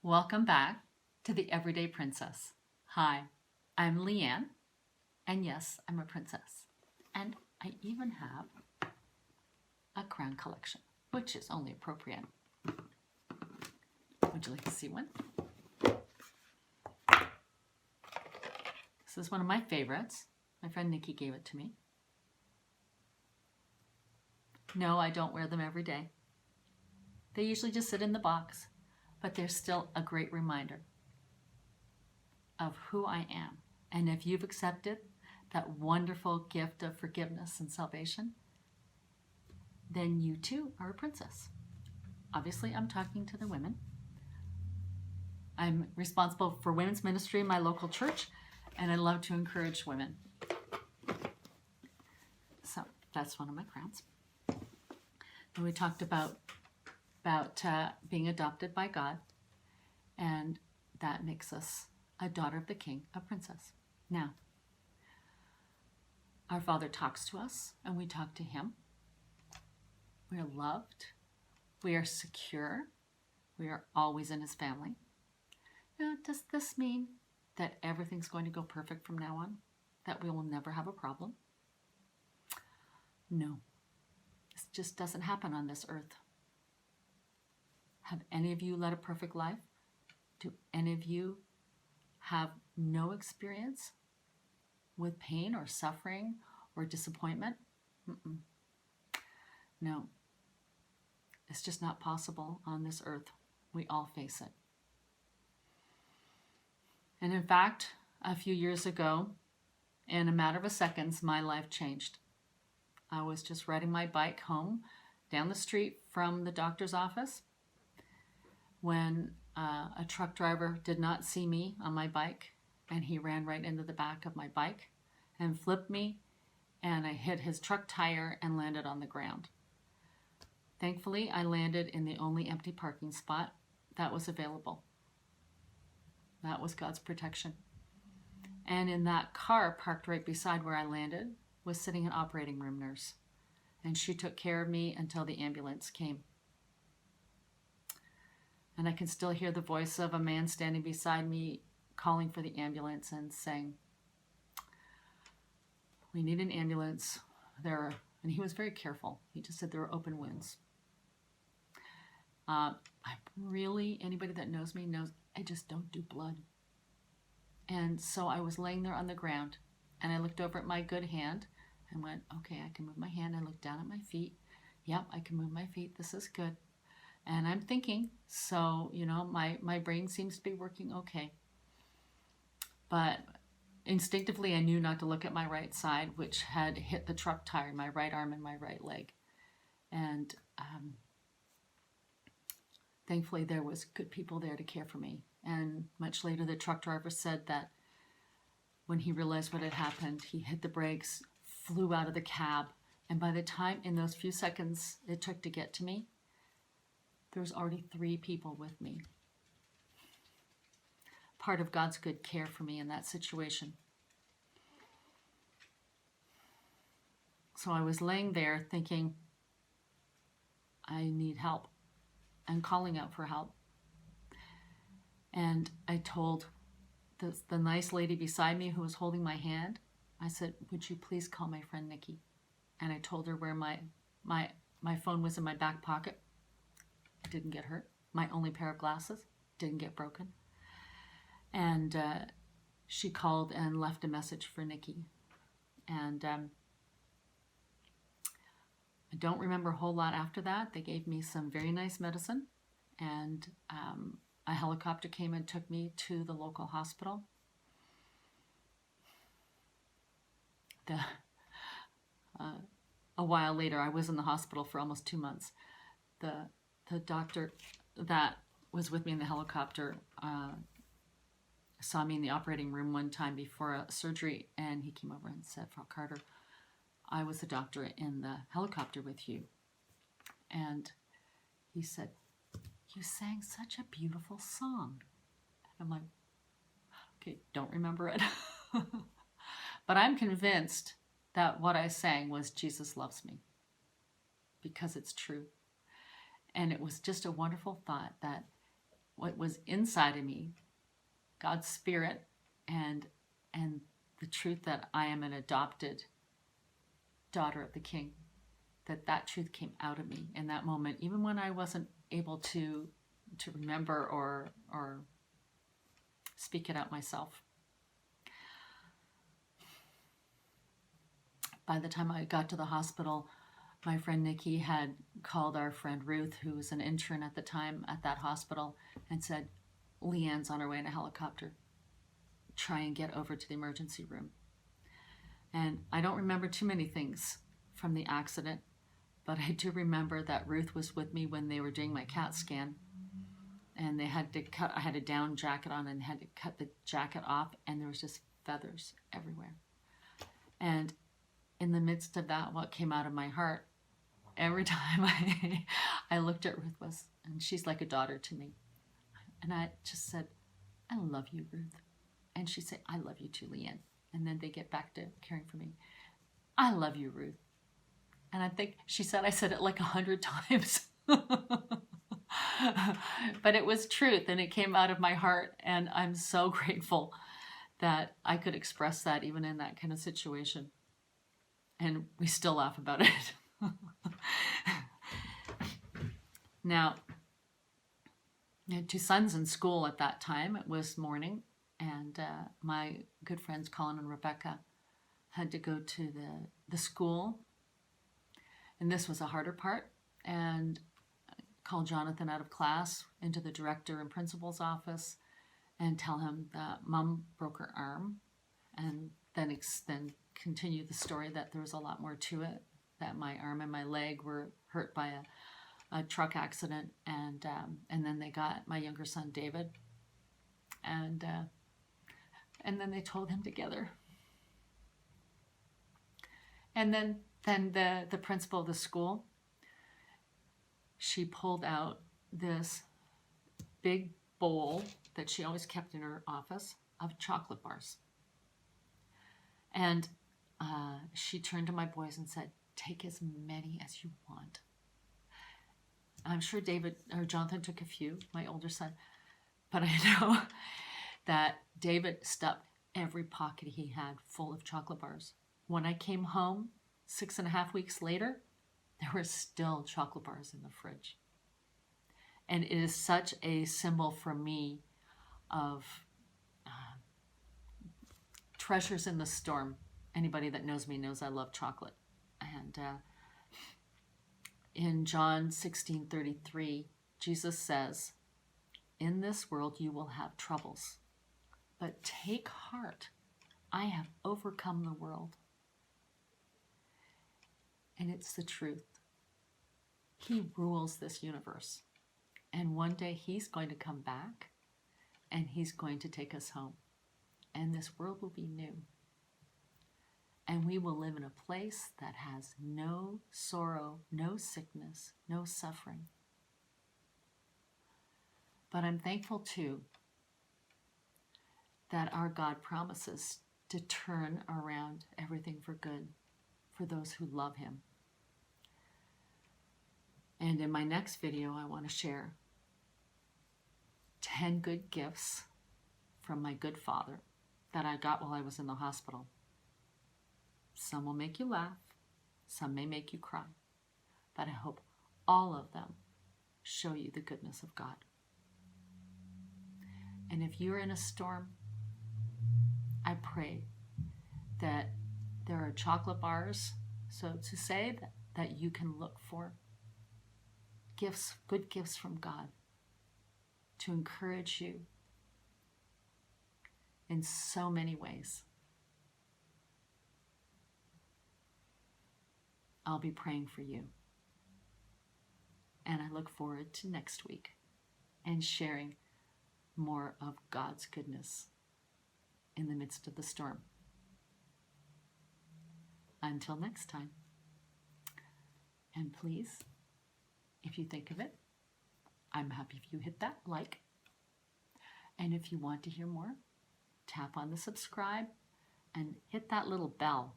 Welcome back to the Everyday Princess. Hi, I'm Leanne, and yes, I'm a princess. And I even have a crown collection, which is only appropriate. Would you like to see one? This is one of my favorites. My friend Nikki gave it to me. No, I don't wear them every day. They usually just sit in the box, but they're still a great reminder of who I am. And if you've accepted that wonderful gift of forgiveness and salvation, then you too are a princess. Obviously, I'm talking to the women. I'm responsible for women's ministry in my local church, and I love to encourage women. So that's one of my crowns. And we talked about being adopted by God, and that makes us a daughter of the King, a princess. Now, our Father talks to us, and we talk to Him. We are loved. We are secure. We are always in His family. Now, does this mean that everything's going to go perfect from now on? That we will never have a problem? No. This just doesn't happen on this earth. Have any of you led a perfect life? Do any of you have no experience with pain or suffering or disappointment? No. It's just not possible on this earth. We all face it. And in fact, a few years ago, in a matter of seconds, my life changed. I was just riding my bike home down the street from the doctor's office when a truck driver did not see me on my bike, and he ran right into the back of my bike and flipped me, and I hit his truck tire and landed on the ground. Thankfully, I landed in the only empty parking spot that was available. That was God's protection. And in that car parked right beside where I landed was sitting an operating room nurse, and she took care of me until the ambulance came. And I can still hear the voice of a man standing beside me calling for the ambulance and saying, "We need an ambulance." And he was very careful. He just said there were open wounds. Anybody that knows me knows I just don't do blood. And so I was laying there on the ground, and I looked over at my good hand and went, okay, I can move my hand. I looked down at my feet. Yep, I can move my feet. This is good. And I'm thinking, so, my brain seems to be working okay. But instinctively, I knew not to look at my right side, which had hit the truck tire, my right arm and my right leg. And thankfully, there was good people there to care for me. And much later, the truck driver said that when he realized what had happened, he hit the brakes, flew out of the cab, and by the time, in those few seconds it took to get to me, there was already 3 people with me. Part of God's good care for me in that situation. So I was laying there thinking, I need help, and calling out for help. And I told the nice lady beside me who was holding my hand, I said, would you please call my friend Nikki? And I told her where my phone was in my back pocket. It didn't get hurt. My only pair of glasses didn't get broken. And she called and left a message for Nikki. And I don't remember a whole lot after that. They gave me some very nice medicine, and a helicopter came and took me to the local hospital. A while later, I was in the hospital for almost 2 months. The doctor that was with me in the helicopter saw me in the operating room one time before a surgery, and he came over and said, Frau Carter, I was the doctor in the helicopter with you. And he said, you sang such a beautiful song. And I'm like, okay, don't remember it. But I'm convinced that what I sang was Jesus Loves Me, because it's true. And it was just a wonderful thought that what was inside of me, God's Spirit, and the truth that I am an adopted daughter of the King, that truth came out of me in that moment, even when I wasn't able to remember or speak it out myself. By the time I got to the hospital, my friend Nikki had called our friend Ruth, who was an intern at the time at that hospital, and said, Leanne's on her way in a helicopter. Try and get over to the emergency room. And I don't remember too many things from the accident, but I do remember that Ruth was with me when they were doing my CAT scan, and they had to cut, I had a down jacket on and had to cut the jacket off, and there was just feathers everywhere. And in the midst of that, what came out of my heart, every time I looked at Ruth was, and she's like a daughter to me. And I just said, I love you, Ruth. And she said, I love you too, Leanne. And then they get back to caring for me. I love you, Ruth. And I think she said, I said it like 100 times. But it was truth, and it came out of my heart. And I'm so grateful that I could express that even in that kind of situation. And we still laugh about it. Now, I had 2 sons in school at that time. It was morning, and my good friends Colin and Rebecca had to go to the school. And this was a harder part. And call Jonathan out of class into the director and principal's office and tell him that Mom broke her arm, and then continue the story that there was a lot more to it, that my arm and my leg were hurt by a truck accident, and then they got my younger son David, and then they told him together. And then the principal of the school, she pulled out this big bowl that she always kept in her office of chocolate bars. And she turned to my boys and said, take as many as you want. I'm sure Jonathan took a few, my older son, but I know that David stuffed every pocket he had full of chocolate bars. When I came home 6.5 weeks later, there were still chocolate bars in the fridge. And it is such a symbol for me of treasures in the storm. Anybody that knows me knows I love chocolate. And in John 16:33, Jesus says, in this world you will have troubles, but take heart, I have overcome the world. And it's the truth. He rules this universe. And one day he's going to come back, and he's going to take us home. And this world will be new. And we will live in a place that has no sorrow, no sickness, no suffering. But I'm thankful too that our God promises to turn around everything for good for those who love him. And in my next video, I want to share 10 good gifts from my good father that I got while I was in the hospital. Some will make you laugh, some may make you cry, but I hope all of them show you the goodness of God. And if you're in a storm, I pray that there are chocolate bars, so to say, that you can look for. Gifts, good gifts from God to encourage you in so many ways. I'll be praying for you. And I look forward to next week and sharing more of God's goodness in the midst of the storm. Until next time. And please, if you think of it, I'm happy if you hit that like. And if you want to hear more, tap on the subscribe and hit that little bell.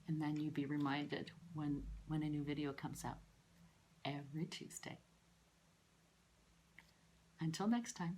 And then you'll be reminded when a new video comes out every Tuesday. Until next time.